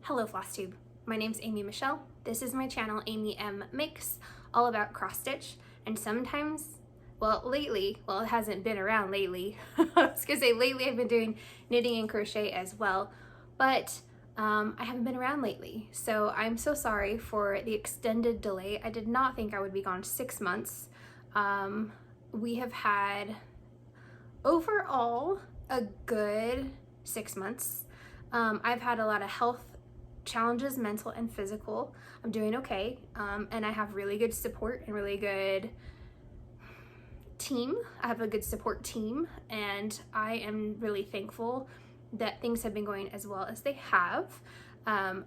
Hello Flosstube, my name's Amy Michelle. This is my channel, Amy M Makes, all about cross stitch. And sometimes, lately, it hasn't been around lately. I was gonna say lately I've been doing knitting and crochet as well, but I haven't been around lately. So I'm so sorry for the extended delay. I did not think I would be gone 6 months. We have had overall a good 6 months. I've had a lot of health challenges, mental and physical. I'm doing okay, and I have really good support and really good team. I have a good support team, and I am really thankful that things have been going as well as they have.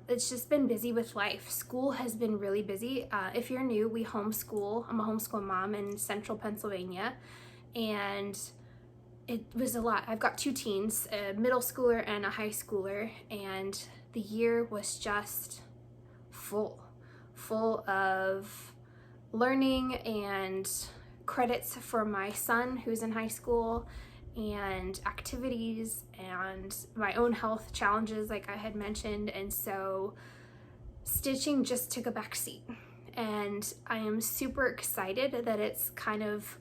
It's just been busy with life. School has been really busy. If you're new, we homeschool. I'm a homeschool mom in central Pennsylvania, and it was a lot. I've got 2 teens, a middle schooler and a high schooler, and the year was just full of learning and credits for my son who's in high school, and activities, and my own health challenges like I had mentioned. And so stitching just took a back seat, and I am super excited that it's kind of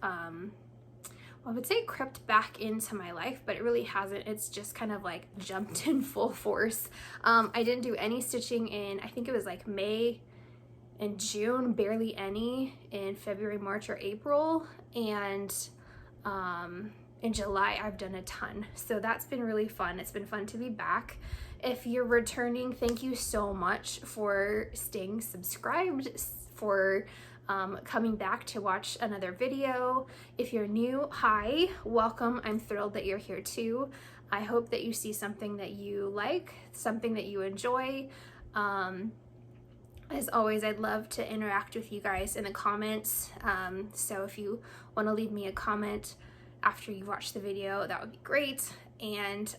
I would say crept back into my life, but it really hasn't. It's just kind of like jumped in full force. I didn't do any stitching in, I think it was like May and June, barely any in February, March, or April. And in July, I've done a ton. So that's been really fun. It's been fun to be back. If you're returning, thank you so much for staying subscribed, for coming back to watch another video. If you're new, hi, welcome. I'm thrilled that you're here too. I hope that you see something that you like, something that you enjoy. As always, I'd love to interact with you guys in the comments. So if you want to leave me a comment after you watch the video, that would be great. And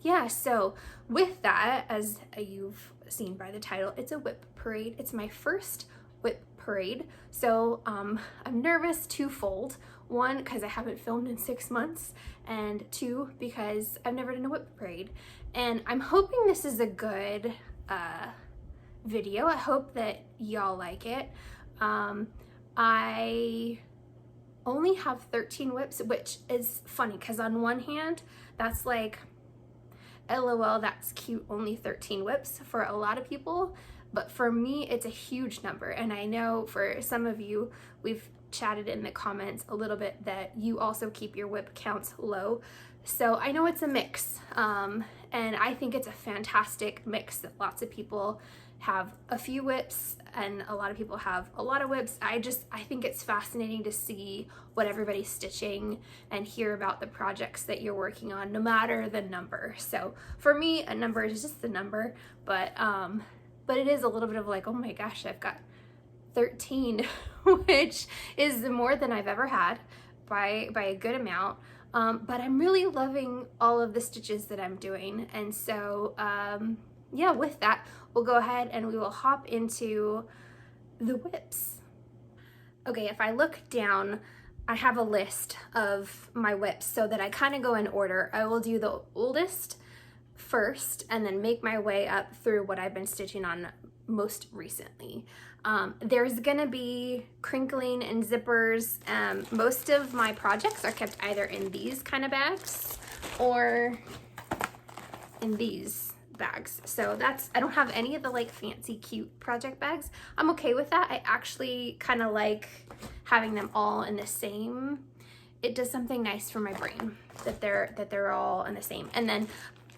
yeah, so with that, as you've seen by the title, it's a WIP parade. It's my first WIP parade. So I'm nervous twofold. 1, because I haven't filmed in 6 months, and 2, because I've never done a WIP parade. And I'm hoping this is a good video. I hope that y'all like it. I only have 13 WIPs, which is funny because on one hand, that's like, LOL, that's cute, only 13 WIPs for a lot of people. But for me, it's a huge number. And I know for some of you, we've chatted in the comments a little bit that you also keep your WIP counts low. So I know it's a mix. And I think it's a fantastic mix that lots of people have a few WIPs and a lot of people have a lot of WIPs. I think it's fascinating to see what everybody's stitching and hear about the projects that you're working on, no matter the number. So for me, a number is just a number, but it is a little bit of like, oh my gosh, I've got 13, which is more than I've ever had by a good amount. But I'm really loving all of the stitches that I'm doing. And so, yeah, with that, we'll go ahead and we will hop into the WIPs. Okay, if I look down, I have a list of my WIPs so that I kind of go in order. I will do the oldest first and then make my way up through what I've been stitching on most recently. There's gonna be crinkling and zippers. Most of my projects are kept either in these kind of bags or in these bags. So I don't have any of the like fancy cute project bags. I'm okay with that. I actually kind of like having them all in the same. It does something nice for my brain that they're all in the same. And then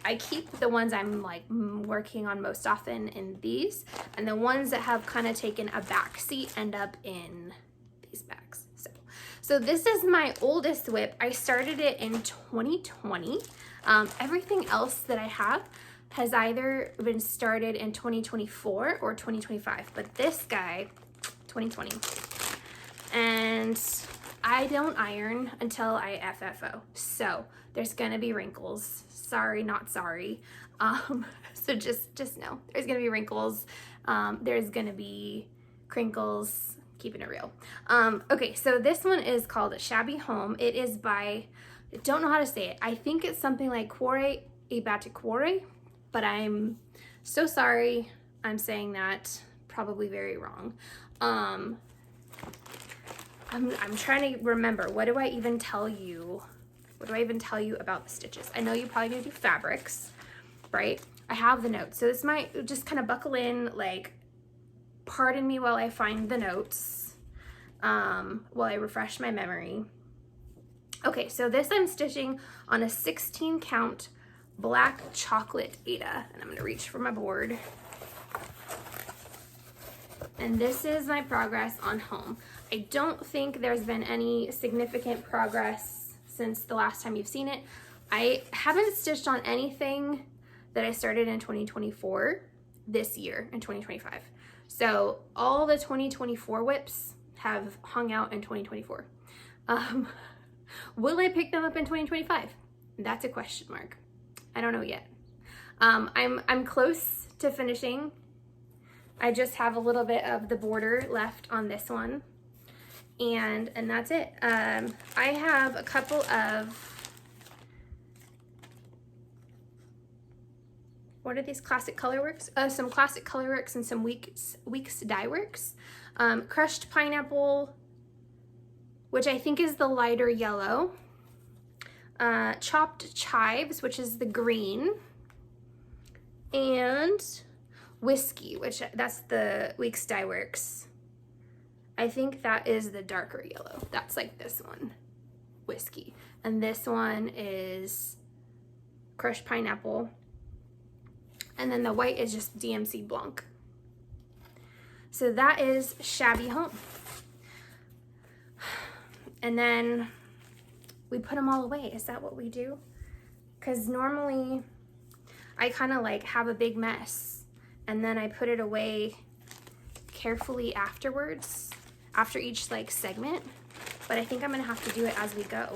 I keep the ones I'm like working on most often in these, and the ones that have kind of taken a back seat end up in these bags. So this is my oldest WIP. I started it in 2020. Everything else that I have has either been started in 2024 or 2025, but this guy, 2020. And I don't iron until I FFO. So there's gonna be wrinkles. Sorry, not sorry. So just know there's gonna be wrinkles. There's gonna be crinkles, keeping it real. Okay, so this one is called Shabby Home. It is by, I don't know how to say it. I think it's something like Cuore e Batticuore, but I'm So sorry I'm saying that, probably very wrong. I'm trying to remember, what do I even tell you? What do I even tell you about the stitches? I know you're probably gonna do fabrics, right? I have the notes, so this might just kind of buckle in, like, pardon me while I find the notes, while I refresh my memory. Okay, so this I'm stitching on a 16 count black chocolate Aida, and I'm gonna reach for my board. And this is my progress on home. I don't think there's been any significant progress since the last time you've seen it. I haven't stitched on anything that I started in 2024 this year in 2025. So all the 2024 WIPs have hung out in 2024. Will I pick them up in 2025? That's a question mark. I don't know yet. I'm close to finishing. I just have a little bit of the border left on this one, and that's it. I have a couple of, what are these, classic colorworks? Some classic colorworks and some weeks dye works. Crushed pineapple, which I think is the lighter yellow. Chopped chives, which is the green, and whiskey, which that's the Weeks Dye Works. I think that is the darker yellow. That's like this one, whiskey. And this one is crushed pineapple. And then the white is just DMC Blanc. So that is Shabby Home. And then we put them all away. Is that what we do? Because normally I kind of like have a big mess and then I put it away carefully afterwards, after each like segment. But I think I'm gonna have to do it as we go.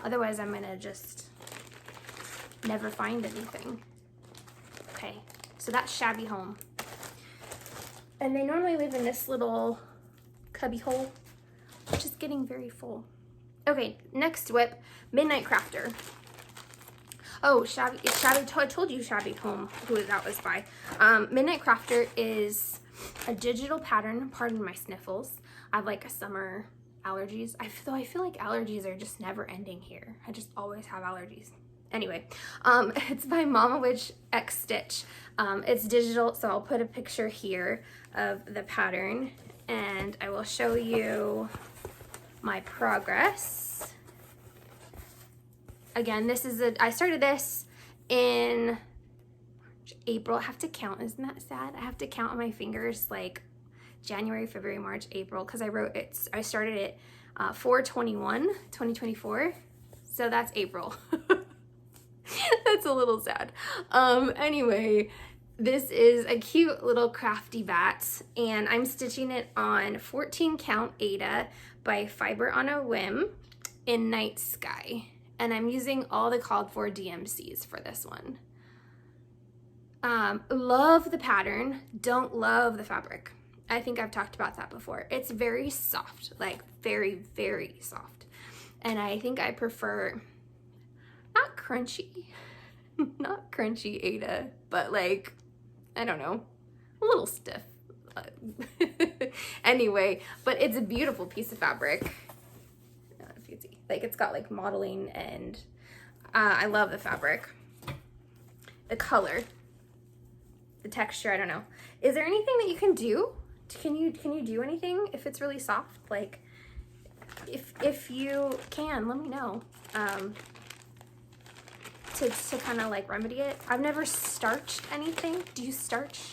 Otherwise I'm gonna just never find anything. Okay, so that's Shabby Home. And they normally live in this little cubby hole, which is getting very full. Okay, next WIP, Midnight Crafter. Oh, I told you Shabby Home, who that was by. Midnight Crafter is a digital pattern, pardon my sniffles. I have like summer allergies. I feel like allergies are just never ending here. I just always have allergies. Anyway, it's by Mama Witch X Stitch. It's digital, so I'll put a picture here of the pattern and I will show you my progress. Again, I started this in April. I have to count, isn't that sad? I have to count on my fingers like January, February, March, April, because I started it 4/21/2024. So that's April. That's a little sad. Anyway, this is a cute little crafty bat, and I'm stitching it on 14 count Aida by Fiber on a Whim in Night Sky. And I'm using all the called for DMCs for this one. Love the pattern, don't love the fabric. I think I've talked about that before. It's very soft, like very, very soft. And I think I prefer, not crunchy Aida, but like, I don't know, a little stiff. Anyway, but it's a beautiful piece of fabric. Like it's got like modeling, and I love the fabric, the color, the texture. I don't know. Is there anything that you can do? Can you do anything if it's really soft? Like if you can, let me know. To kind of like remedy it. I've never starched anything. Do you starch?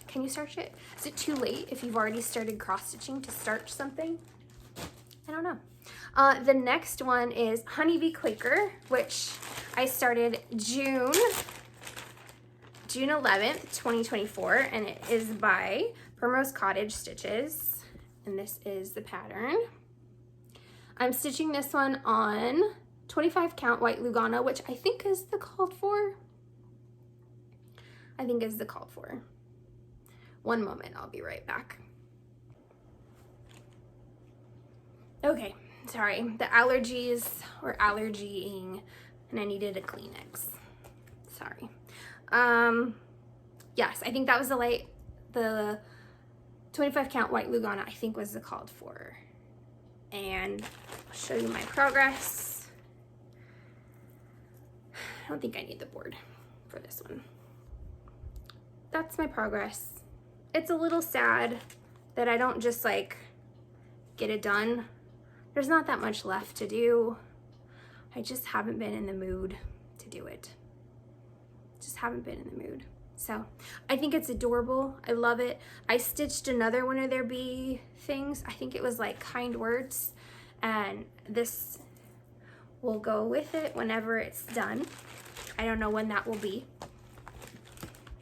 Can you starch it? Is it too late if you've already started cross stitching to starch something? I don't know. The next one is Honeybee Quaker, which I started June 11th, 2024, and it is by Primrose Cottage Stitches, and this is the pattern. I'm stitching this one on 25 count white Lugano, which I think is the called for. One moment, I'll be right back. Okay. Sorry, the allergies were allergying and I needed a Kleenex. Sorry. Yes, I think that was the 25 count white Lugana, I think was the called for. And I'll show you my progress. I don't think I need the board for this one. That's my progress. It's a little sad that I don't just like get it done. There's not that much left to do. I just haven't been in the mood to do it. Just haven't been in the mood. So I think it's adorable. I love it. I stitched another one of their bee things. I think it was like Kind Words, and this will go with it whenever it's done. I don't know when that will be.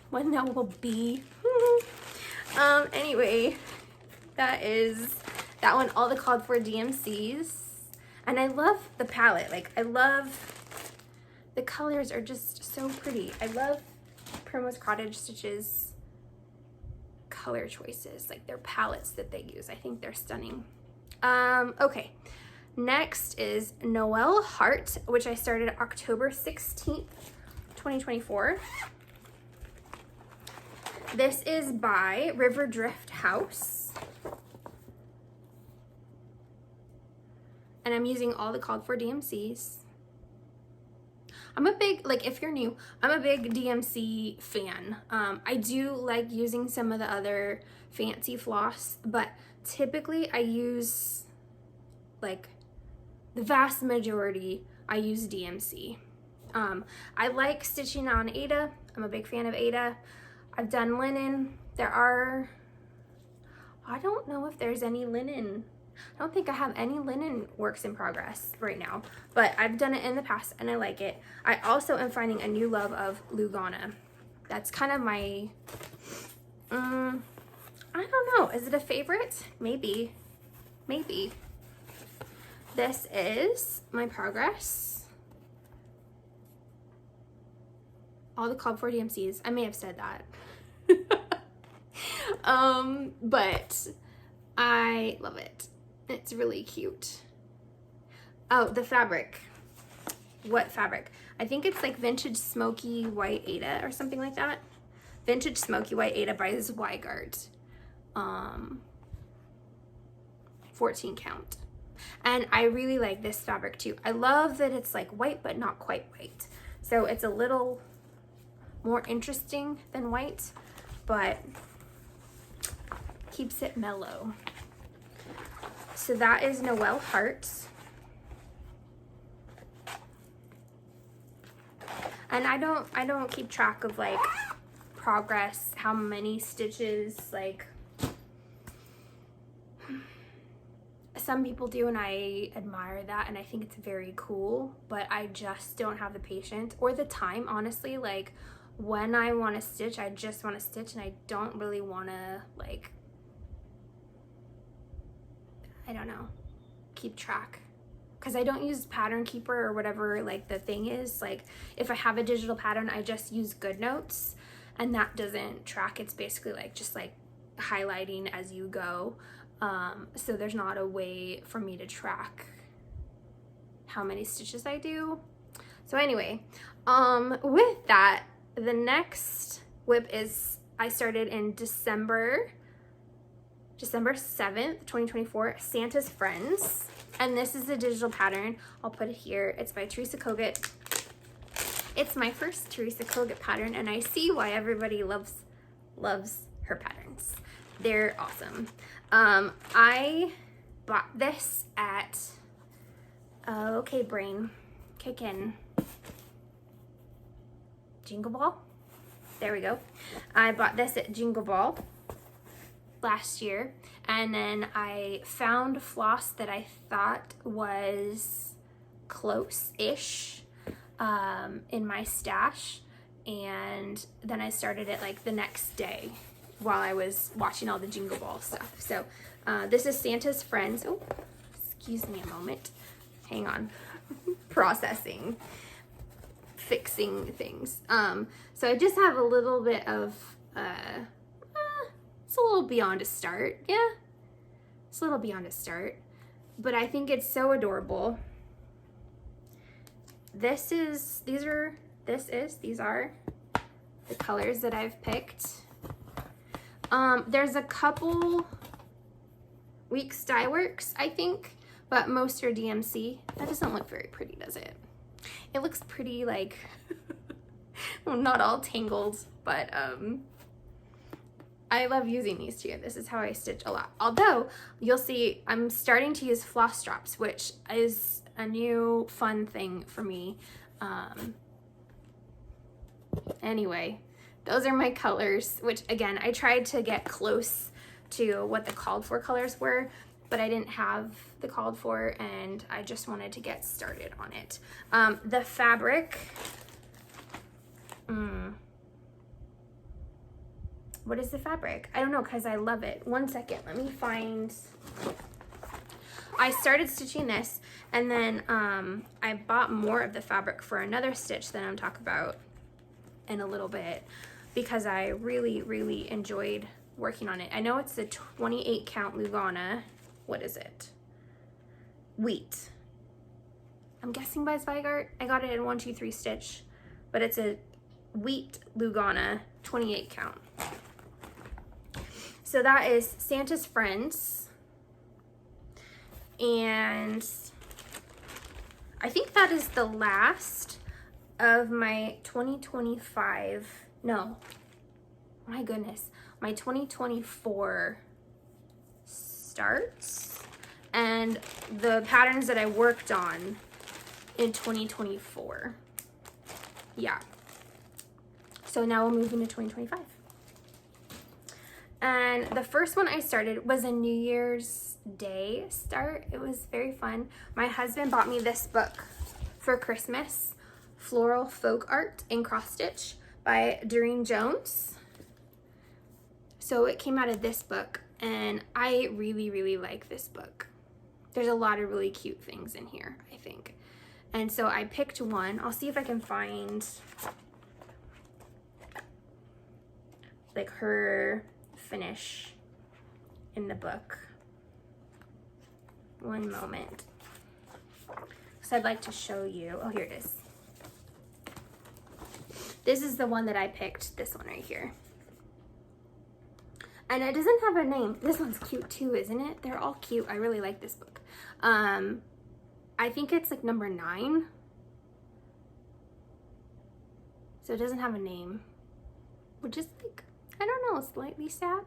When that will be. Anyway, that is that one. All the called for DMCs, and I love the palette. Like, I love the colors are just so pretty. I love Primrose Cottage Stitches color choices, like their palettes that they use. I think they're stunning. Okay, next is Noel Hart, which I started October 16th, 2024. This is by River Drift House. And I'm using all the called for DMCs. I'm a big, like, if you're new, I'm a big DMC fan. I do like using some of the other fancy floss, but typically I use, like, the vast majority, I use DMC. I like stitching on Aida. I'm a big fan of Aida. I've done linen. I don't know if there's any linen. I don't think I have any linen works in progress right now, but I've done it in the past and I like it. I also am finding a new love of Lugana. That's kind of my, I don't know. Is it a favorite? Maybe. Maybe. This is my progress. All the called for DMCs. I may have said that. But I love it. It's really cute. Oh, the fabric. What fabric? I think it's like Vintage Smoky White Aida or something like that. Vintage Smoky White Aida by Zweigart. 14 count. And I really like this fabric too. I love that it's like white but not quite white. So it's a little more interesting than white, but keeps it mellow. So that is Noel Hart. And I don't keep track of like progress, how many stitches, like some people do, and I admire that and I think it's very cool, but I just don't have the patience or the time, honestly. Like, when I want to stitch, I just want to stitch, and I don't really want to, like, I don't know, keep track, because I don't use Pattern Keeper or whatever, like, the thing is. Like, if I have a digital pattern, I just use GoodNotes, and that doesn't track. It's basically like just like highlighting as you go. So there's not a way for me to track how many stitches I do. So anyway, with that, the next WIP is, I started in December 7th, 2024, Santa's Friends. And this is a digital pattern. I'll put it here. It's by Teresa Kogut. It's my first Teresa Kogut pattern, and I see why everybody loves her patterns. They're awesome. I bought this at, okay, brain, kick in. Jingle Ball. There we go. I bought this at Jingle Ball last year, and then I found floss that I thought was close-ish in my stash, and then I started it like the next day while I was watching all the Jingle Ball stuff. So this is Santa's Friends. Oh, excuse me a moment. Hang on. Processing. Fixing things. So I just have a little bit of, it's a little beyond a start. Yeah, it's a little beyond a start, but I think it's so adorable. These are the colors that I've picked. There's a couple Weeks Dye Works, I think, but most are DMC. That doesn't look very pretty, does it? It looks pretty, like, well, not all tangled, but I love using these too. This is how I stitch a lot. Although, you'll see I'm starting to use floss drops, which is a new fun thing for me. Anyway, those are my colors, which again, I tried to get close to what the called for colors were, but I didn't have the called for, and I just wanted to get started on it. The fabric, what is the fabric? I don't know, because I love it. One second, let me find. I started stitching this, and then I bought more of the fabric for another stitch that I'm talking about in a little bit, because I really, really enjoyed working on it. I know it's the 28 count Lugana. What is it? Wheat. I'm guessing by Zweigart. I got it in 1-2-3 stitch, but it's a wheat Lugana 28 count. So that is Santa's Friends. And I think that is the last of my 2025, no, my goodness, my 2024 starts and the patterns that I worked on in 2024. Yeah. So now we'll move into 2025. And the first one I started was a New Year's Day start. It was very fun. My husband bought me this book for Christmas, Floral Folk Art in Cross Stitch by Doreen Jones. So it came out of this book, and I really, really like this book. There's a lot of really cute things in here, I think. And so I picked one. I'll see if I can find like her finish in the book. One moment. So I'd like to show you. Oh, here it is. This is the one that I picked, this one right here. And it doesn't have a name. This one's cute too, isn't it? They're all cute. I really like this book. I think it's like number 9. So it doesn't have a name, which is like, I don't know, slightly sad.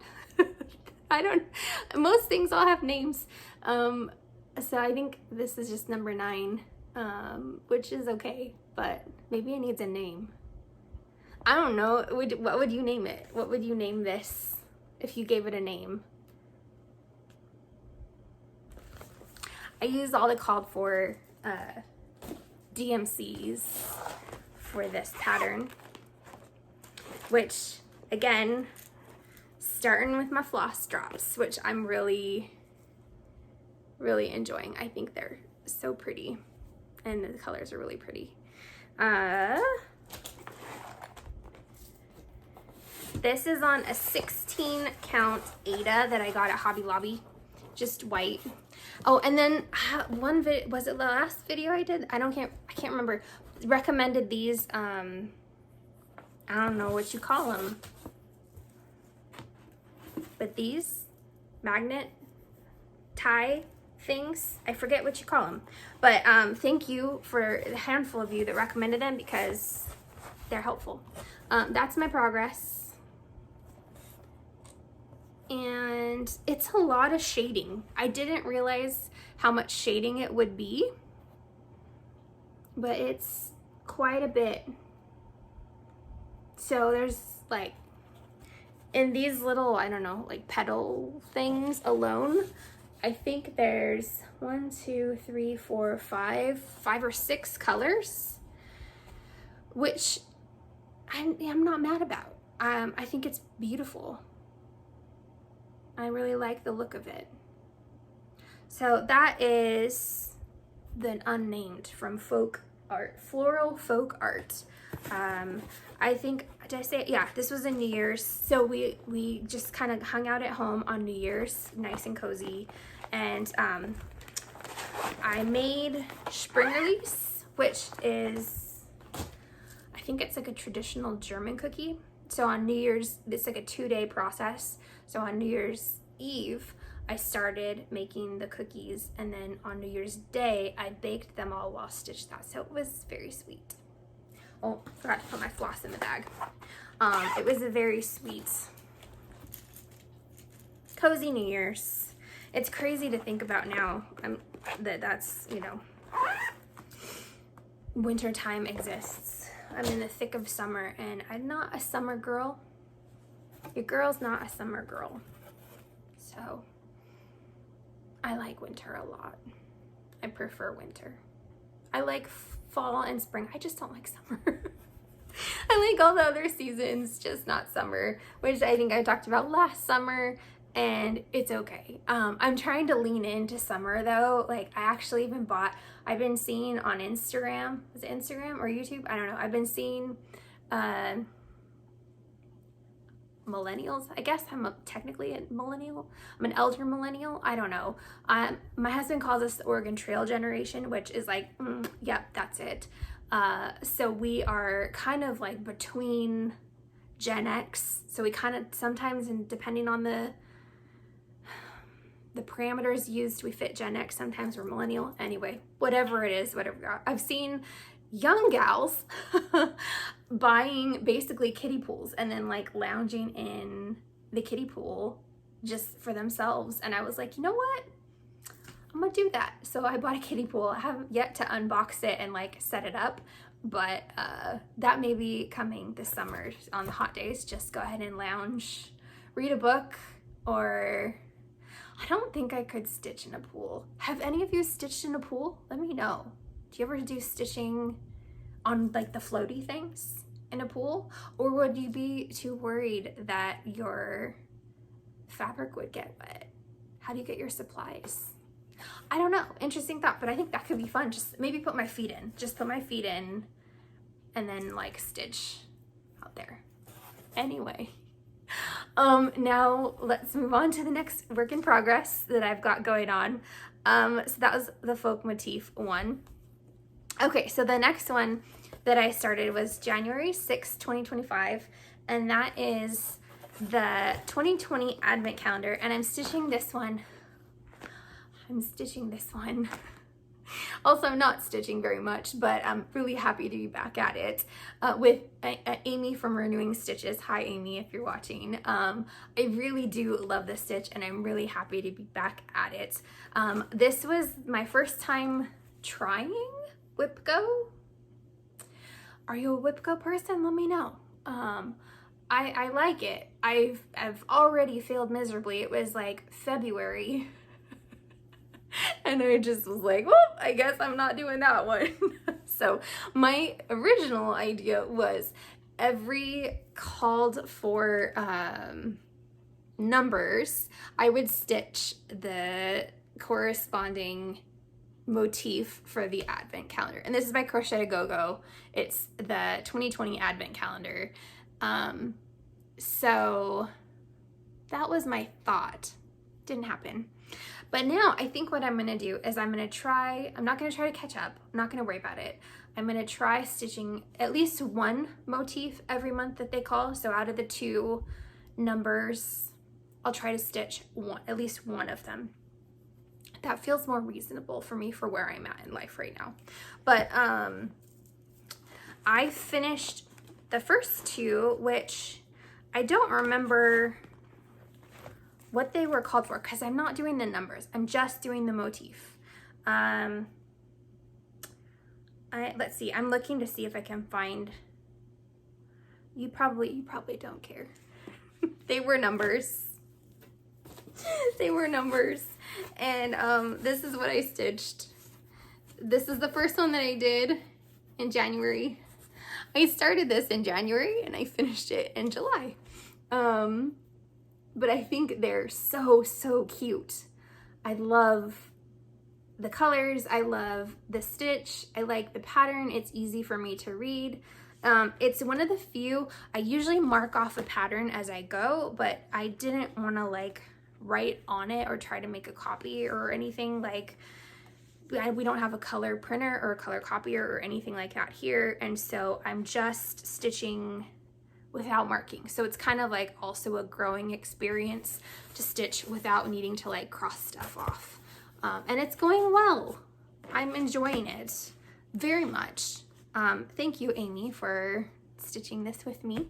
Most things all have names. So I think this is just number 9, which is okay, but maybe it needs a name. I don't know. What would you name it? What would you name this if you gave it a name? I used all the called for DMCs for this pattern, which again, starting with my floss drops, which I'm really, really enjoying. I think they're so pretty and the colors are really pretty. This is on a 16 count Ada that I got at Hobby Lobby, just white. Oh, and then one video, was it the last video I did? I can't remember. Recommended these, I don't know what you call them, but these magnet tie things, I forget what you call them, but thank you for the handful of you that recommended them because they're helpful. That's my progress. And it's a lot of shading. I didn't realize how much shading it would be, but it's quite a bit. So there's like, in these little, I don't know, like petal things alone, I think there's 1, 2, 3, 4, 5 or 6 colors, which I'm not mad about. I think it's beautiful. I really like the look of it. So that is the unnamed from Folk Art, Floral Folk Art. I think, did I say it? Yeah, this was in New Year's. So we just kind of hung out at home on New Year's, nice and cozy. And I made Spring Release, which is, I I think it's like a traditional German cookie. So on New Year's, it's like a 2-day process. So on New Year's Eve, I started making the cookies, and then on New Year's Day, I baked them all while stitched that. So it was very sweet. Oh, I forgot to put my floss in the bag. It was a very sweet, cozy New Year's. It's crazy to think about now that's, you know, winter time exists. I'm in the thick of summer, and I'm not a summer girl. Your girl's not a summer girl. So I like winter a lot. I prefer winter. I like fall and spring. I just don't like summer. I like all the other seasons, just not summer, which I think I talked about last summer, and it's okay. I'm trying to lean into summer though. Like I actually even I've been seeing on Instagram, is it Instagram or YouTube? I don't know. I've been seeing millennials. I guess I'm technically a millennial. I'm an elder millennial. I don't know. My husband calls us the Oregon Trail generation, which is like, yep, that's it. So we are kind of like between Gen X. So we kind of sometimes, and depending on the parameters used, we fit Gen X. Sometimes we're millennial. Anyway, whatever it is, whatever. I've seen young gals buying basically kiddie pools and then like lounging in the kiddie pool just for themselves. And I was like, you know what? I'm gonna do that. So I bought a kiddie pool. I haven't yet to unbox it and like set it up, but that may be coming this summer on the hot days. Just go ahead and lounge, read a book, or I don't think I could stitch in a pool. Have any of you stitched in a pool? Let me know. Do you ever do stitching on like the floaty things in a pool? Or would you be too worried that your fabric would get wet? How do you get your supplies? I don't know. Interesting thought, but I think that could be fun. Just maybe put my feet in. Just put my feet in and then like stitch out there. Anyway. Now let's move on to the next work in progress that I've got going on. So that was the folk motif one. Okay, so the next one that I started was January 6th, 2025, and that is the 2020 advent calendar, and I'm stitching this one. Also, I'm not stitching very much, but I'm really happy to be back at it with Amy from Renewing Stitches. Hi, Amy, if you're watching. I really do love this stitch, and I'm really happy to be back at it. This was my first time trying WIP Go. Are you a WIP Go person? Let me know. I like it. I've already failed miserably. It was like February. And I just was like, well, I guess I'm not doing that one. So my original idea was every called for numbers, I would stitch the corresponding motif for the advent calendar. And this is by Crochet A Go Go. It's the 2020 advent calendar. So that was my thought. Didn't happen. But now I think what I'm gonna do is I'm not gonna try to catch up. I'm not gonna worry about it. I'm gonna try stitching at least one motif every month that they call. So out of the 2 numbers, I'll try to stitch at least one of them. That feels more reasonable for me for where I'm at in life right now. But I finished the first 2, which I don't remember what they were called for because I'm not doing the numbers. I'm just doing the motif. Let's see. I'm looking to see if I can find. You probably don't care. They were numbers. They were numbers. And this is what I stitched. This is the first one that I did in January. I started this in January and I finished it in July. But I think they're so cute. I love the colors. I love the stitch. I like the pattern. It's easy for me to read. It's one of the few, I usually mark off a pattern as I go, but I didn't want to like write on it or try to make a copy or anything. Like we don't have a color printer or a color copier or anything like that here, and so I'm just stitching without marking. So it's kind of like also a growing experience to stitch without needing to like cross stuff off. And it's going well. I'm enjoying it very much. Thank you, Amy, for stitching this with me.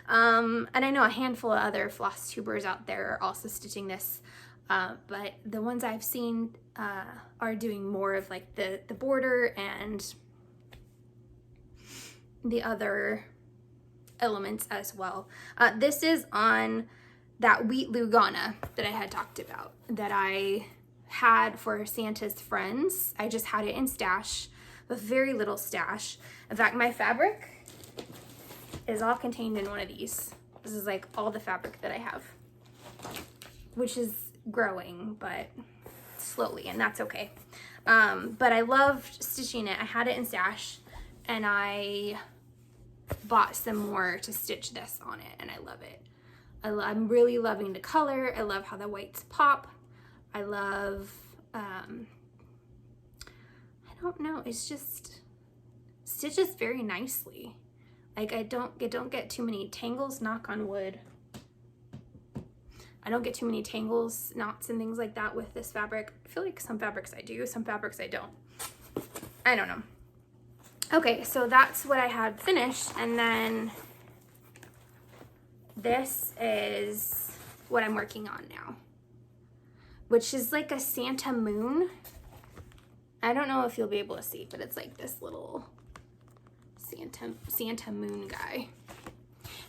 And I know a handful of other floss tubers out there are also stitching this, but the ones I've seen are doing more of like the border and the other elements as well. This is on that wheat Lugana that I had talked about, that I had for Santa's friends. I just had it in stash, with very little stash. In fact, my fabric is all contained in one of these. This is like all the fabric that I have, which is growing, but slowly, and that's okay. But I loved stitching it. I had it in stash, and I bought some more to stitch this on it, and I love it. I'm really loving the color. I love how the whites pop. I love, I don't know, it's just stitches very nicely. Like I don't get too many tangles, knock on wood. I don't get too many tangles, knots, and things like that with this fabric. I feel like some fabrics I do, some fabrics I don't. I don't know. Okay, so that's what I had finished, and then this is what I'm working on now, which is like a Santa moon. I don't know if you'll be able to see, but it's like this little Santa moon guy.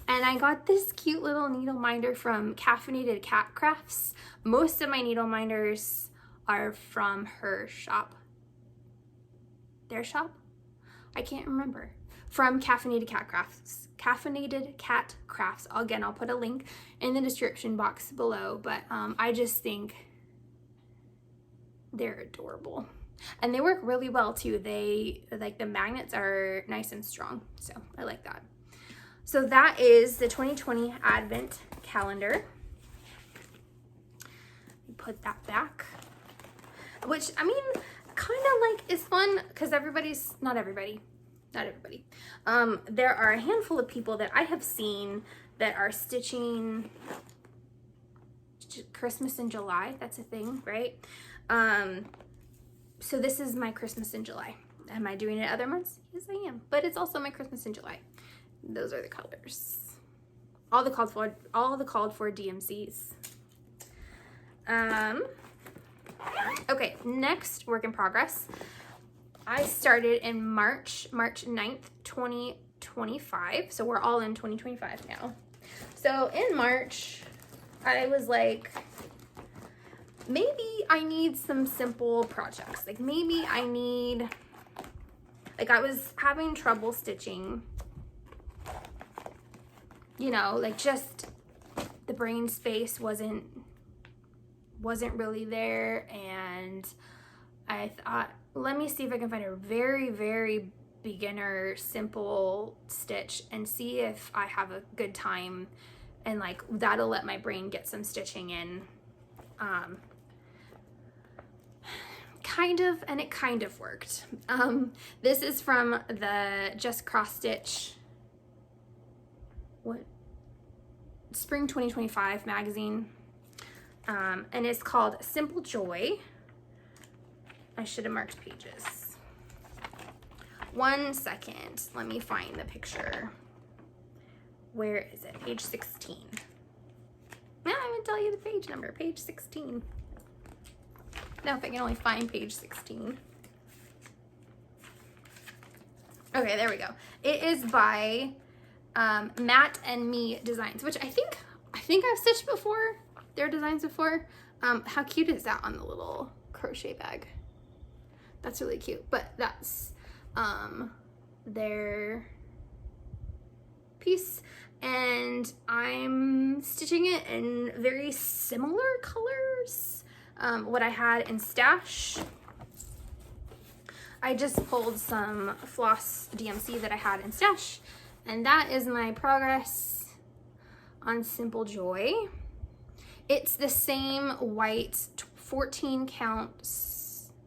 And I got this cute little needle minder from Caffeinated Cat Crafts. Most of my needle minders are from her shop. Their shop? I can't remember. From Caffeinated Cat Crafts. Caffeinated Cat Crafts. Again, I'll put a link in the description box below, but I just think they're adorable. And they work really well too. They, like, the magnets are nice and strong, so I like that. So that is the 2020 Advent calendar. Put that back, which, I mean, kind of like is fun because not everybody. There are a handful of people that I have seen that are stitching Christmas in July. That's a thing, right? So this is my Christmas in July. Am I doing it other months? Yes, I am. But it's also my Christmas in July. Those are the colors. All the called for DMCs. Okay, next work in progress. I started in March 9th, 2025. So we're all in 2025 now. So in March, I was like, maybe I need some simple projects. Like maybe I need, like I was having trouble stitching, you know, like just the brain space wasn't really there, and I thought, let me see if I can find a very, very beginner, simple stitch and see if I have a good time, and like that'll let my brain get some stitching in. And it kind of worked. This is from the Just Cross Stitch, Spring 2025 magazine. And it's called Simple Joy. I should have marked pages. 1 second, let me find the picture. Where is it? Page 16. Now I'm gonna tell you the page number, page 16. Now if I can only find page 16. Okay, there we go. It is by Matt and Me Designs, which I think I've stitched before, their designs before. How cute is that on the little crochet bag? That's really cute. But that's their piece, and I'm stitching it in very similar colors. What I had in stash, I just pulled some floss DMC that I had in stash, and that is my progress on Simple Joy. It's the same white 14 count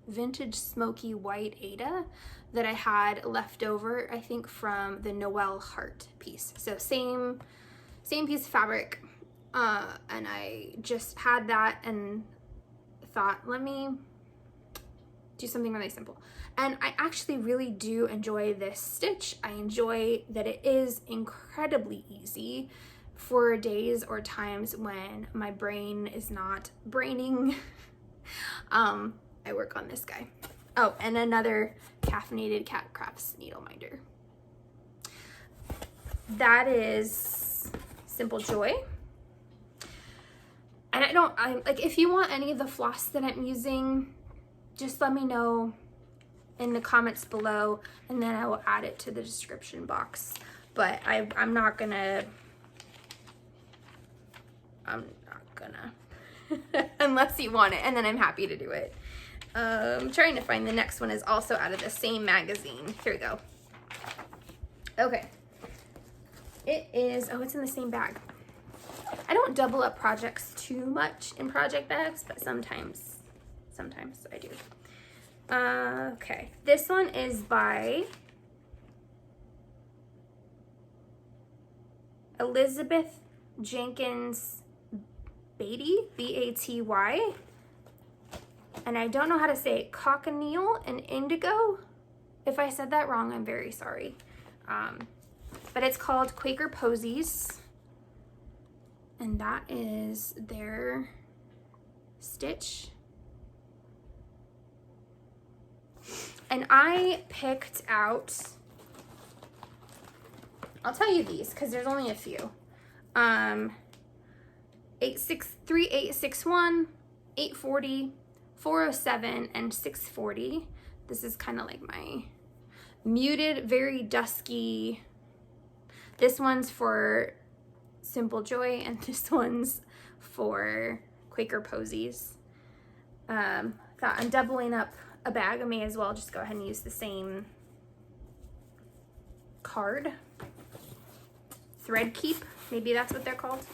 vintage smoky white Ada that I had left over, I think from the Noel Hart piece. So same piece of fabric, and I just had that and thought, let me do something really simple. And I actually really do enjoy this stitch. I enjoy that it is incredibly easy for days or times when my brain is not braining. I work on this guy. Oh, and another caffeinated Cat Crafts needle minder. That is Simple Joy. And I like, if you want any of the floss that I'm using, just let me know in the comments below, and then I will add it to the description box. But I'm not gonna unless you want it, and then I'm happy to do it. I'm trying to find the next one is also out of the same magazine. Here we go. Okay. It is, oh, it's in the same bag. I don't double up projects too much in project bags, but sometimes I do. Okay, this one is by Elizabeth Jenkins Baty, B-A-T-Y. And I don't know how to say it, cochineal and indigo. If I said that wrong, I'm very sorry. But it's called Quaker Posies. And that is their stitch. And I picked out, I'll tell you these because there's only a few. 3861, 840, 407, and 640. This is kind of like my muted, very dusky. This one's for Simple Joy, and this one's for Quaker Posies. Thought I'm doubling up a bag. I may as well just go ahead and use the same card. Thread Keep, maybe that's what they're called.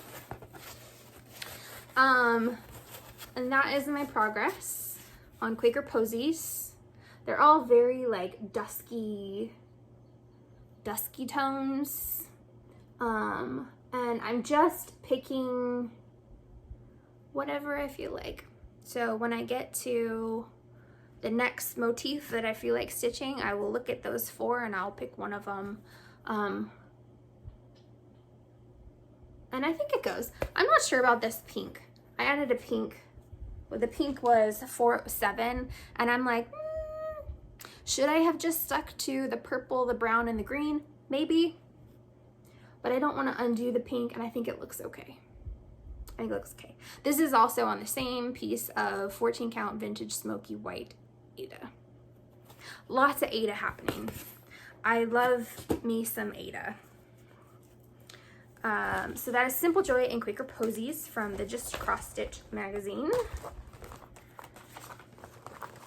And that is my progress on Quaker Posies. They're all very like dusky tones. And I'm just picking whatever I feel like. So when I get to the next motif that I feel like stitching, I will look at those four and I'll pick one of them. And I think it goes. I'm not sure about this pink. I added a pink. Well, the pink was 407, and I'm like, should I have just stuck to the purple, the brown, and the green? Maybe. But I don't want to undo the pink, and I think it looks okay. I think it looks okay. This is also on the same piece of 14 count vintage smoky white Ada. Lots of Ada happening. I love me some Ada. So that is Simple Joy and Quaker Posies from the Just Cross Stitch magazine.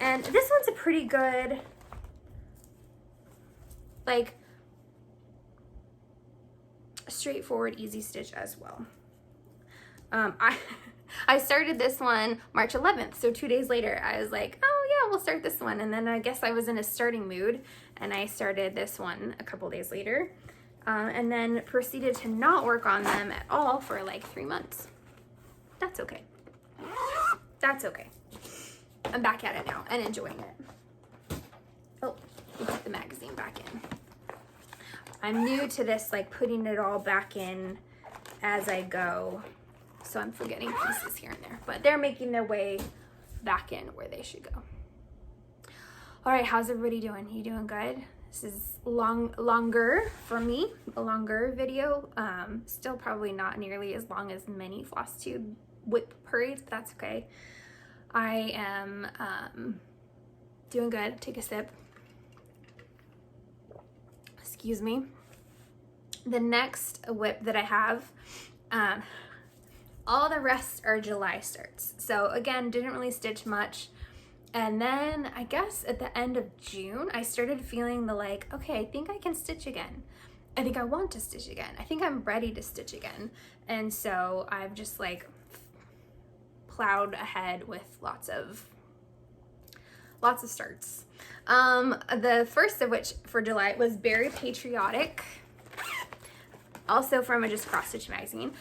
And this one's a pretty good, like, straightforward, easy stitch as well. I started this one March 11th, so 2 days later I was like, oh yeah, we'll start this one. And then I guess I was in a starting mood and I started this one a couple days later. And then proceeded to not work on them at all for like 3 months. That's okay. That's okay. I'm back at it now and enjoying it. Oh, we put the magazine back in. I'm new to this, like putting it all back in as I go. So I'm forgetting pieces here and there, but they're making their way back in where they should go. All right, how's everybody doing? You doing good? This is longer for me, a longer video. Still probably not nearly as long as many Flosstube WIP parades, but that's okay. I am doing good. Take a sip. Excuse me. The next WIP that I have, all the rest are July starts. So again, didn't really stitch much. And then I guess at the end of June, I started feeling the like, okay, I think I can stitch again. I think I want to stitch again. I think I'm ready to stitch again. And so I've just like plowed ahead with lots of lots of starts. The first of which for July was Very Patriotic, also from a Just Cross Stitch magazine.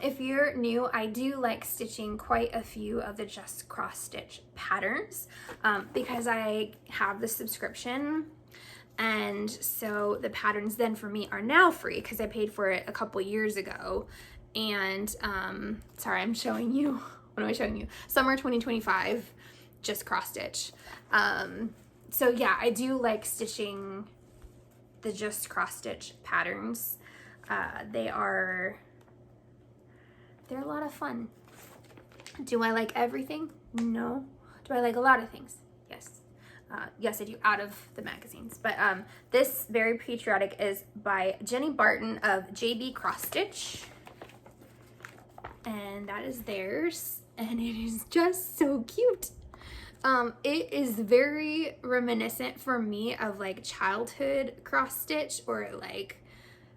If you're new, I do like stitching quite a few of the Just Cross Stitch patterns because I have the subscription, and so the patterns then for me are now free because I paid for it a couple years ago. And sorry, I'm showing you, what am I showing you? Summer 2025 Just Cross Stitch. So yeah, I do like stitching the Just Cross Stitch patterns. They're a lot of fun. Do I like everything? No. Do I like a lot of things? Yes. Yes, I do, out of the magazines. But this Very Patriotic is by Jenny Barton of JB Cross Stitch. And that is theirs. And it is just so cute. It is very reminiscent for me of like childhood cross stitch, or like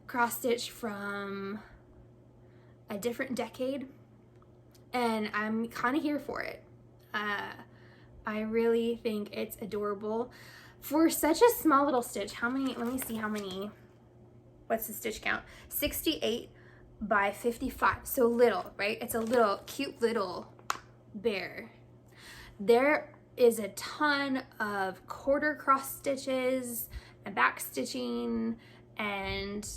cross stitch from a different decade, and I'm kind of here for it. I really think it's adorable for such a small little stitch. How many, let me see how many, what's the stitch count? 68 by 55, so little, right? It's a little cute little bear. There is a ton of quarter cross stitches and back stitching and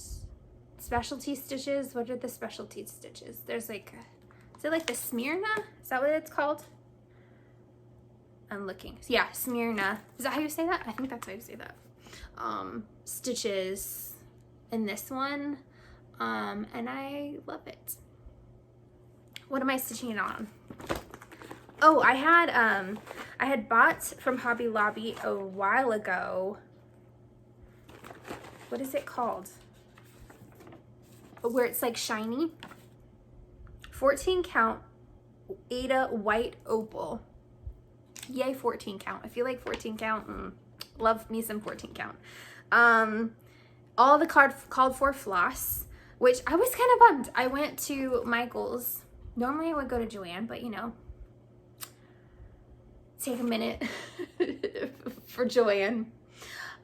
specialty stitches. What are the specialty stitches? There's like, is it like the Smyrna? Is that what it's called? I'm looking. Yeah, Smyrna. Is that how you say that? I think that's how you say that. Stitches in this one. And I love it. What am I stitching it on? Oh, I had bought from Hobby Lobby a while ago. What is it called? Where it's like shiny. 14 count Ada white opal. Yay, 14 count. I feel like 14 count. Love me some 14 count. All the called for floss, which I was kind of bummed. I went to Michael's. Normally I would go to Joann, but you know, take a minute for Joann.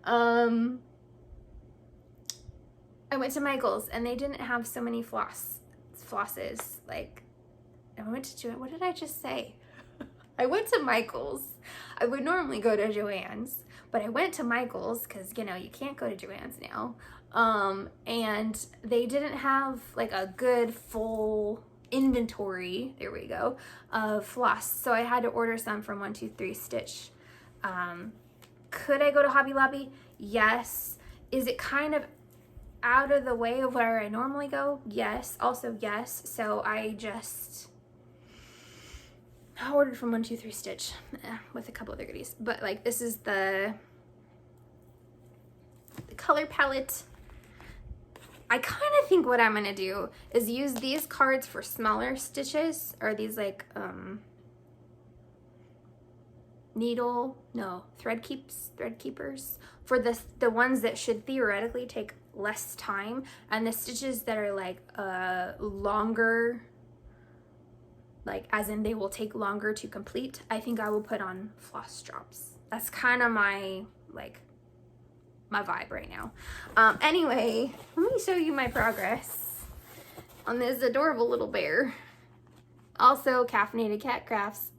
I went to Michael's and they didn't have so many flosses. Like, I went to Joann. What did I just say? I went to Michael's. I would normally go to Joann's, but I went to Michael's because, you know, you can't go to Joann's now. And they didn't have like a good full inventory, there we go, of floss. So I had to order some from 123 Stitch. Could I go to Hobby Lobby? Yes. Is it kind of out of the way of where I normally go? Yes. Also yes. So I ordered from 123 Stitch with a couple other goodies. But like, this is the color palette. I kind of think what I'm going to do is use these cards for smaller stitches, or these like thread keepers for the ones that should theoretically take less time, and the stitches that are like longer, like as in they will take longer to complete, I think I will put on floss drops. That's kind of my vibe right now. Anyway, let me show you my progress on this adorable little bear. Also caffeinated cat crafts.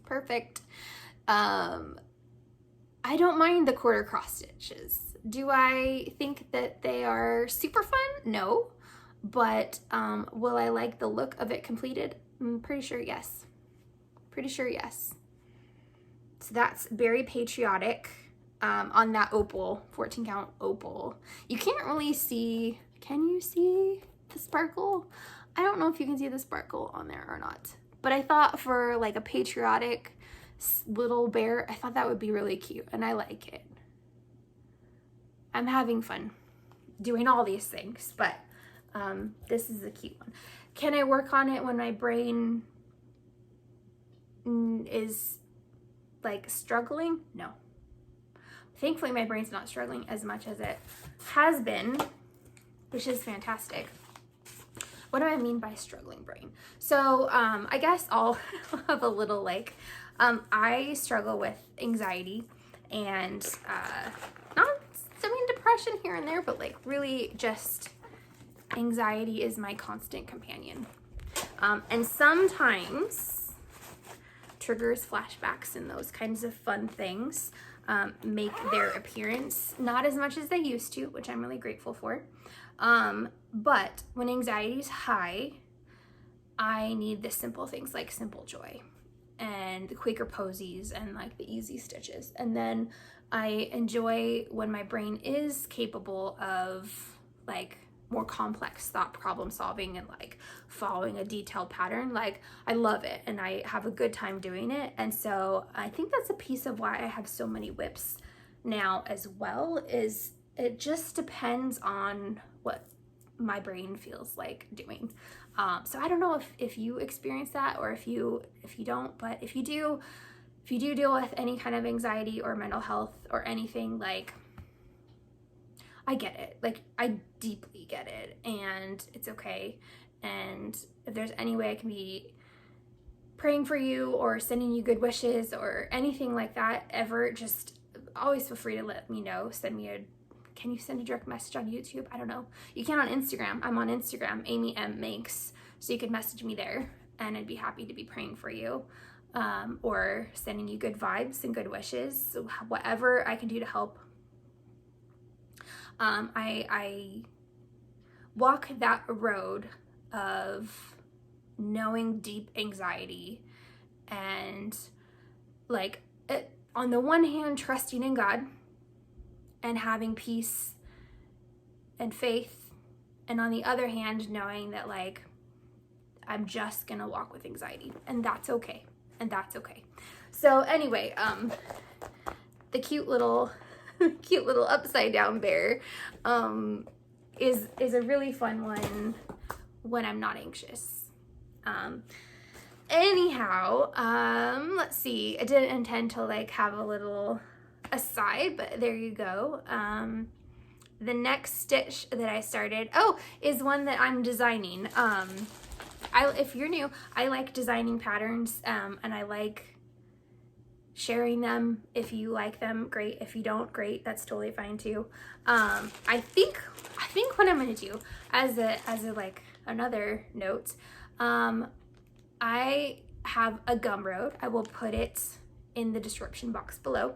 Perfect. I don't mind the quarter cross stitches. Do I think that they are super fun? No. But will I like the look of it completed? I'm pretty sure yes. Pretty sure yes. So that's Very Patriotic. On that opal, 14 count opal. You can't really see, can you see the sparkle? I don't know if you can see the sparkle on there or not, but I thought for like a patriotic little bear, I thought that would be really cute, and I like it. I'm having fun doing all these things, but this is a cute one. Can I work on it when my brain is like struggling? No. Thankfully, my brain's not struggling as much as it has been, which is fantastic. what do I mean by struggling brain? So I guess I'll have a little like, I struggle with anxiety and not, I mean, depression here and there, but like really just anxiety is my constant companion. And sometimes triggers, flashbacks, and those kinds of fun things make their appearance, not as much as they used to, which I'm really grateful for. But when anxiety is high, I need the simple things like simple joy and the Quaker posies and like the easy stitches. And then I enjoy when my brain is capable of like more complex thought problem solving and like following a detailed pattern. Like I love it and I have a good time doing it. And so I think that's a piece of why I have so many WIPs now as well, is it just depends on what my brain feels like doing. So I don't know if you experience that or if you don't, but if you do deal with any kind of anxiety or mental health or anything, like I get it. Like I deeply get it, and it's okay. And if there's any way I can be praying for you or sending you good wishes or anything like that ever, just always feel free to let me know. Can you send a direct message on YouTube? I don't know. You can on Instagram. I'm on Instagram, Amy M Makes. So you could message me there and I'd be happy to be praying for you. Or sending you good vibes and good wishes. So whatever I can do to help. I walk that road of knowing deep anxiety and like on the one hand, trusting in God and having peace and faith. And on the other hand, knowing that like, I'm just gonna walk with anxiety and that's okay. And that's okay. So anyway, the cute little upside down bear, is a really fun one when I'm not anxious. Anyhow, let's see. I didn't intend to like have a little aside, but there you go. The next stitch that I started, is one that I'm designing. If you're new, I like designing patterns, and I like sharing them. If you like them, great. If you don't, great. That's totally fine too. I think what I'm gonna do as a like another note, I have a Gumroad. I will put it in the description box below.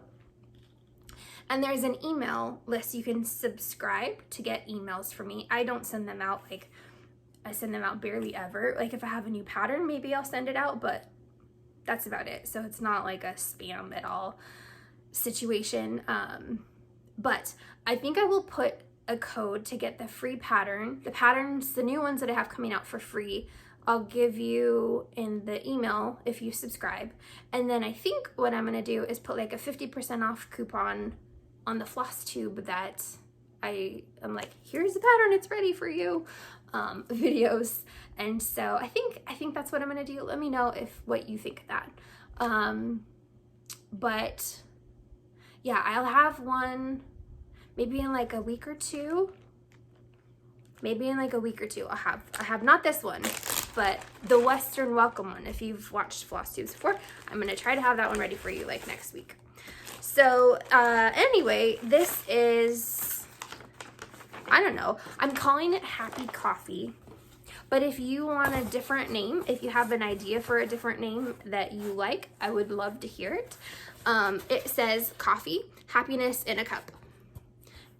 And there's an email list. You can subscribe to get emails from me. I don't send them out, like I send them out barely ever. Like if I have a new pattern, maybe I'll send it out, but that's about it. So it's not like a spam at all situation. But I think I will put a code to get the free pattern. The patterns, the new ones that I have coming out for free, I'll give you in the email if you subscribe. And then I think what I'm gonna do is put like a 50% off coupon on the Flosstube that I'm like, here's the pattern, it's ready for you, videos. And so I think that's what I'm gonna do. Let me know what you think of that. But yeah, I'll have one maybe in like a week or two. I have not this one, but the Western Welcome one. If you've watched Flosstubes before, I'm gonna try to have that one ready for you like next week. So anyway, this is, I don't know, I'm calling it Happy Coffee. But if you want a different name, if you have an idea for a different name that you like, I would love to hear it. It says coffee, happiness in a cup.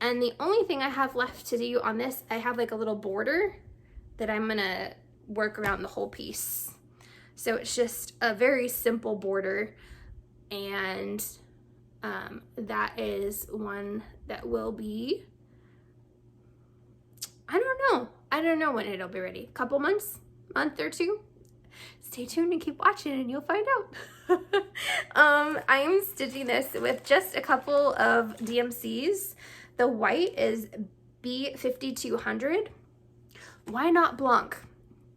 And the only thing I have left to do on this, I have like a little border that I'm gonna work around the whole piece. So it's just a very simple border, and that is one that will be, I don't know when it'll be ready. Couple months, month or two. Stay tuned and keep watching and you'll find out. I am stitching this with just a couple of DMCs. The white is B5200. Why not Blanc?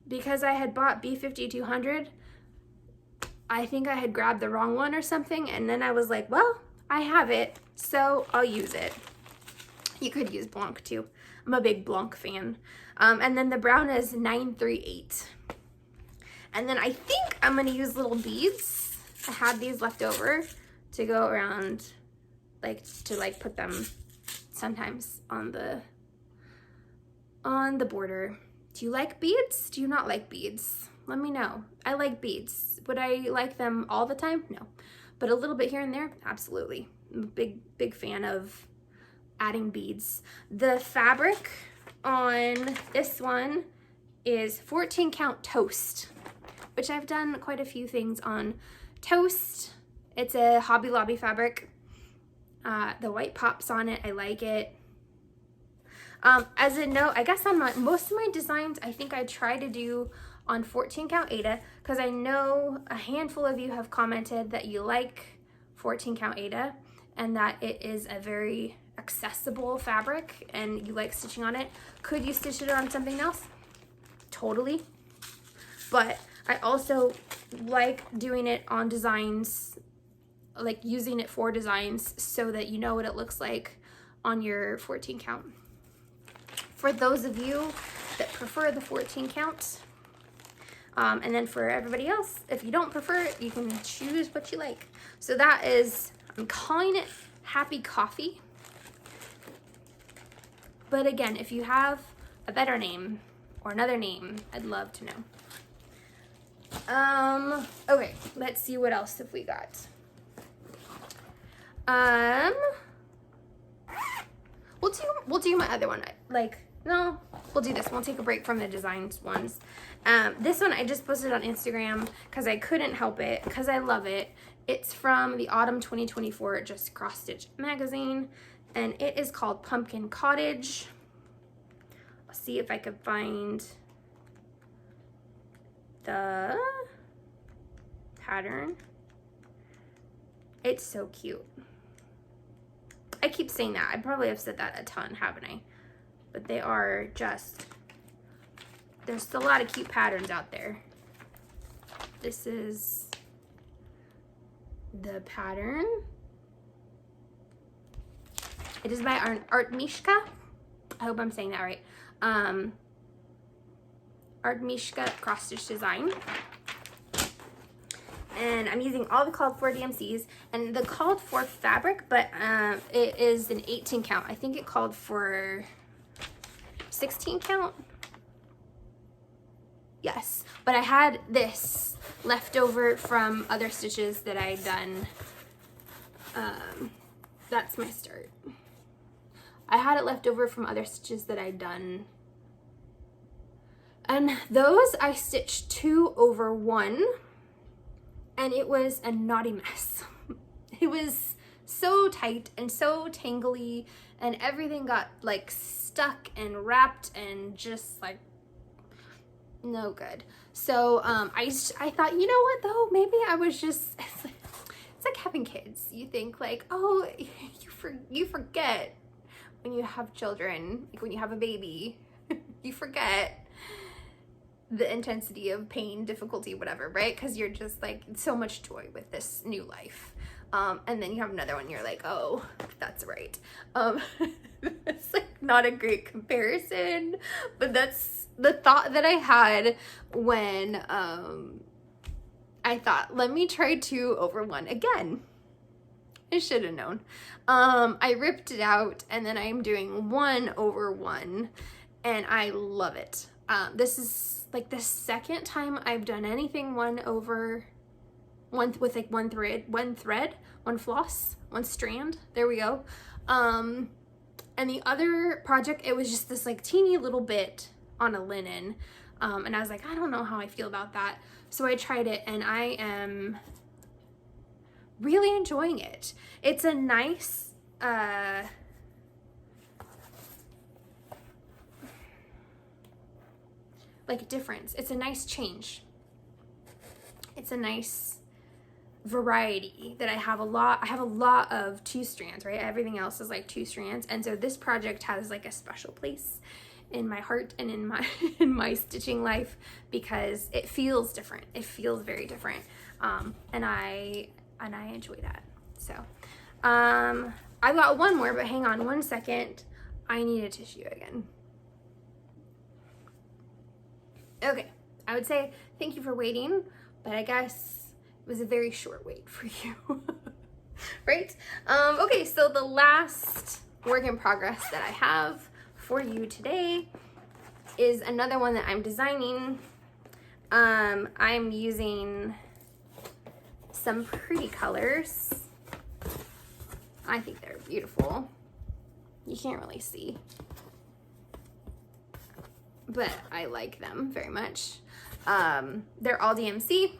Because I had bought B5200. I think I had grabbed the wrong one or something, and then I was like, well, I have it, so I'll use it. You could use Blanc too. I'm a big Blanc fan. And then the brown is 938. And then I think I'm gonna use little beads. I had these left over to go around, like to like put them sometimes on the border. Do you like beads? Do you not like beads? Let me know. I like beads. Would I like them all the time? No. But a little bit here and there? Absolutely. I'm a big fan of adding beads. The fabric on this one is 14 count toast, which I've done quite a few things on toast. It's a Hobby Lobby fabric. The white pops on it. I like it. As a note, I guess on most of my designs, I think I try to do on 14 count Aida, because I know a handful of you have commented that you like 14 count Aida and that it is a very accessible fabric and you like stitching on it. Could you stitch it on something else? Totally. But I also like doing it on designs, like using it for designs so that you know what it looks like on your 14 count. For those of you that prefer the 14 count, and then for everybody else, if you don't prefer it, you can choose what you like. So that is, I'm calling it Happy Coffee. But again, if you have a better name or another name, I'd love to know. Okay, let's see what else have we got. We'll do my other one. No, we'll do this one. We'll take a break from the designs ones. This one I just posted on Instagram because I couldn't help it, because I love it. It's from the Autumn 2024 Just Cross Stitch magazine, and it is called Pumpkin Cottage. I'll see if I can find the pattern. It's so cute. I keep saying that. I probably have said that a ton, haven't I? But they are just, there's a lot of cute patterns out there. This is the pattern. It is by Art Mishka. I hope I'm saying that right. Art Mishka Cross Stitch Design. And I'm using all the called for DMCs and the called for fabric, but it is an 18 count. I think it called for 16 count. Yes, but I had this left over from other stitches that I'd done. That's my start. I had it left over from other stitches that I'd done. And those I stitched 2 over 1. And it was a naughty mess. It was so tight and so tangly, and everything got like stuck and wrapped and just like no good. So I thought, you know what though, maybe I was just, it's like having kids. You think like, oh, you forget when you have children, like when you have a baby, you forget the intensity of pain, difficulty, whatever, right? Because you're just like, so much joy with this new life. And then you have another one, you're like, oh, that's right. It's like not a great comparison, but that's the thought that I had when I thought, let me try 2 over 1 again. I should have known. I ripped it out and then I'm doing 1 over 1 and I love it. This is like the second time I've done anything 1 over 1 with like one thread, one floss, one strand. There we go. And the other project, it was just this like teeny little bit on a linen. And I was like, I don't know how I feel about that. So I tried it and I am really enjoying it. It's a nice, like difference. It's a nice change. It's a nice variety that I have a lot of 2 strands, right? Everything else is like 2 strands. And so this project has like a special place in my heart and in my in my stitching life because it feels different. It feels very different. And I enjoy that. So I've got one more, but hang on one second. I need a tissue again. Okay, I would say thank you for waiting, but I guess it was a very short wait for you. Right? Okay, so the last work in progress that I have for you is another one that I'm designing. I'm using some pretty colors. I think they're beautiful. You can't really see, but I like them very much. They're all DMC,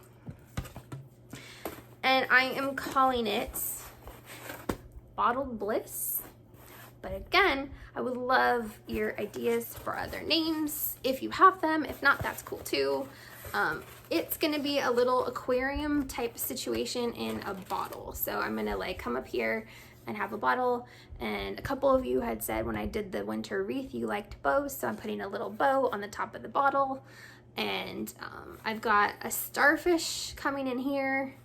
and I am calling it Bottled Bliss. But again, I would love your ideas for other names if you have them. If not, that's cool too. It's gonna be a little aquarium type situation in a bottle. So I'm gonna like come up here and have a bottle, and a couple of you had said when I did the winter wreath you liked bows, so I'm putting a little bow on the top of the bottle, and I've got a starfish coming in here,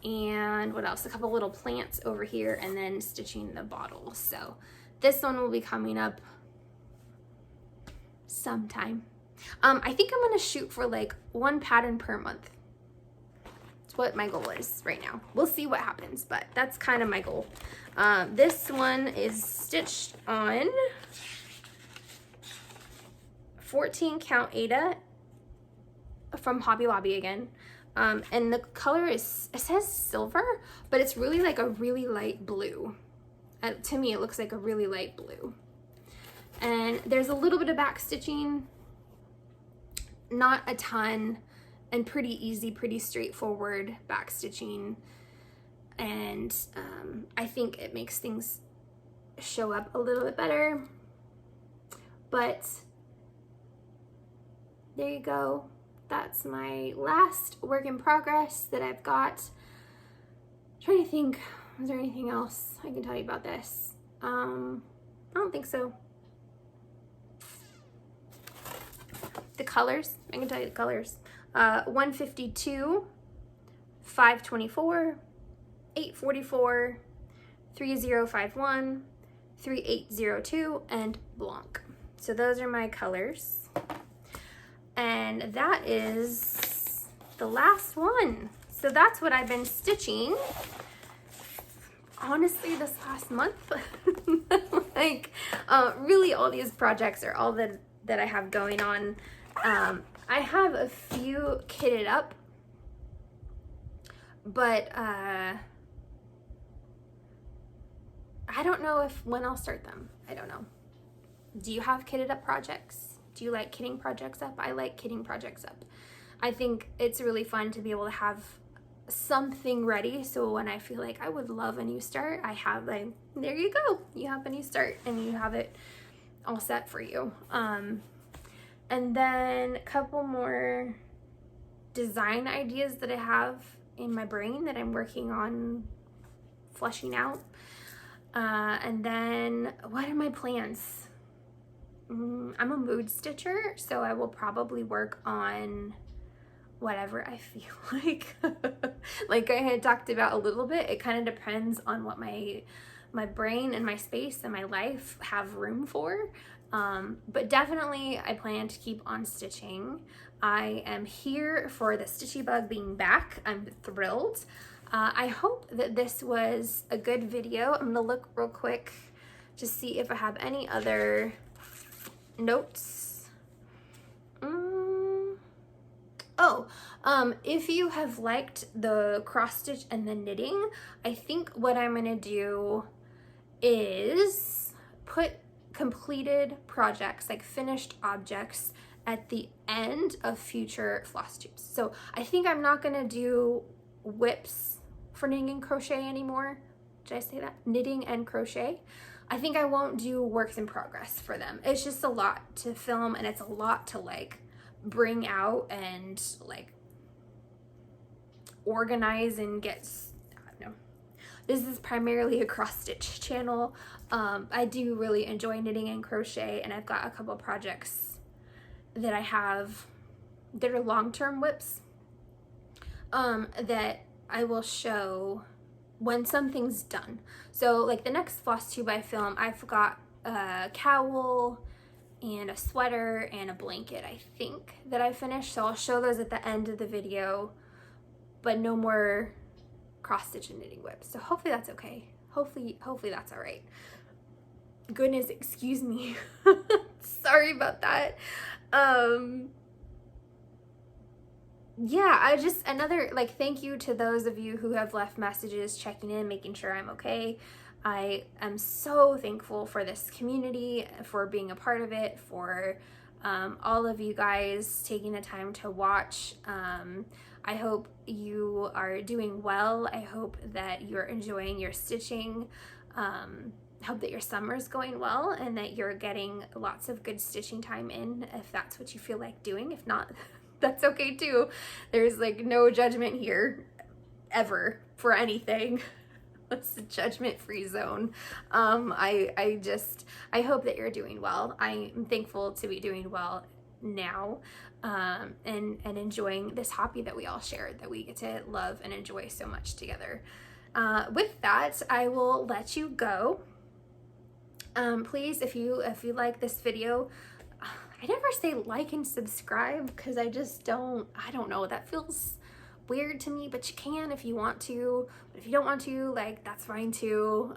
and what else, a couple little plants over here, and then stitching the bottle. So this one will be coming up sometime. I think I'm gonna shoot for like one pattern per month. That's what my goal is right now. We'll see what happens, but that's kind of my goal. This one is stitched on 14 count Aida from Hobby Lobby again. And the color is, it says silver, but it's really like a really light blue. To me, it looks like a really light blue. And there's a little bit of back stitching, not a ton, and pretty easy, pretty straightforward back stitching. And I think it makes things show up a little bit better. But there you go. That's my last work in progress that I've got. I'm trying to think, is there anything else I can tell you about this? I don't think so. The colors, I can tell you the colors. 152, 524, 844, 3051, 3802, and Blanc. So those are my colors. And that is the last one. So that's what I've been stitching, honestly, this last month. Like, really all these projects are all that I have going on. I have a few kitted up, but I don't know when I'll start them. I don't know. Do you have kitted up projects? Do you like kitting projects up? I like kitting projects up. I think it's really fun to be able to have something ready, so when I feel like I would love a new start, I have like, there you go, you have a new start and you have it all set for you. And then a couple more design ideas that I have in my brain that I'm working on fleshing out. And then what are my plans? I'm a mood stitcher, so I will probably work on whatever I feel like. Like I had talked about a little bit, it kind of depends on what my brain and my space and my life have room for. But definitely I plan to keep on stitching. I am here for the Stitchy Bug being back. I'm thrilled. I hope that this was a good video. I'm gonna look real quick to see if I have any other notes. If you have liked the cross stitch and the knitting, I think what I'm gonna do is put completed projects, like finished objects, at the end of future floss tubes. So I think I'm not gonna do WIPs for knitting and crochet anymore. Did I say that? Knitting and crochet. I think I won't do works in progress for them. It's just a lot to film, and it's a lot to like bring out and like organize and get, I don't know. This is primarily a cross stitch channel. I do really enjoy knitting and crochet, and I've got a couple projects that I have that are long-term WIPs that I will show when something's done. So like the next floss tube I film, I've got a cowl and a sweater and a blanket, I think, that I finished. So I'll show those at the end of the video, but no more cross-stitch and knitting WIPs. So hopefully that's okay. Hopefully that's all right. Goodness, excuse me. Sorry about that. Yeah, I just, another, like, thank you to those of you who have left messages, checking in, making sure I'm okay. I am so thankful for this community, for being a part of it, for all of you guys taking the time to watch. I hope you are doing well. I hope that you're enjoying your stitching. Hope that your summer's going well and that you're getting lots of good stitching time in, if that's what you feel like doing. If not, that's okay too. There's like no judgment here ever for anything. It's a judgment-free zone. I hope that you're doing well. I'm thankful to be doing well now, and enjoying this hobby that we all share, that we get to love and enjoy so much together. With that, I will let you go. Please, if you like this video, I never say like and subscribe because I don't know, that feels weird to me, but you can if you want to. But if you don't want to, like, that's fine too.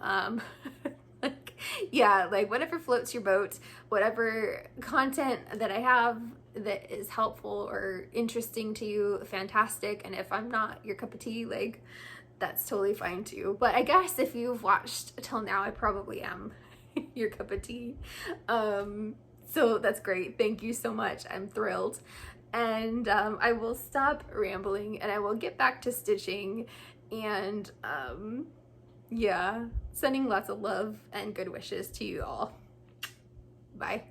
Like, yeah, like whatever floats your boat, whatever content that I have that is helpful or interesting to you, fantastic. And if I'm not your cup of tea, like, that's totally fine too. But I guess if you've watched till now, I probably am your cup of tea. So that's great. Thank you so much. I'm thrilled. And I will stop rambling and I will get back to stitching, and yeah, sending lots of love and good wishes to you all. Bye.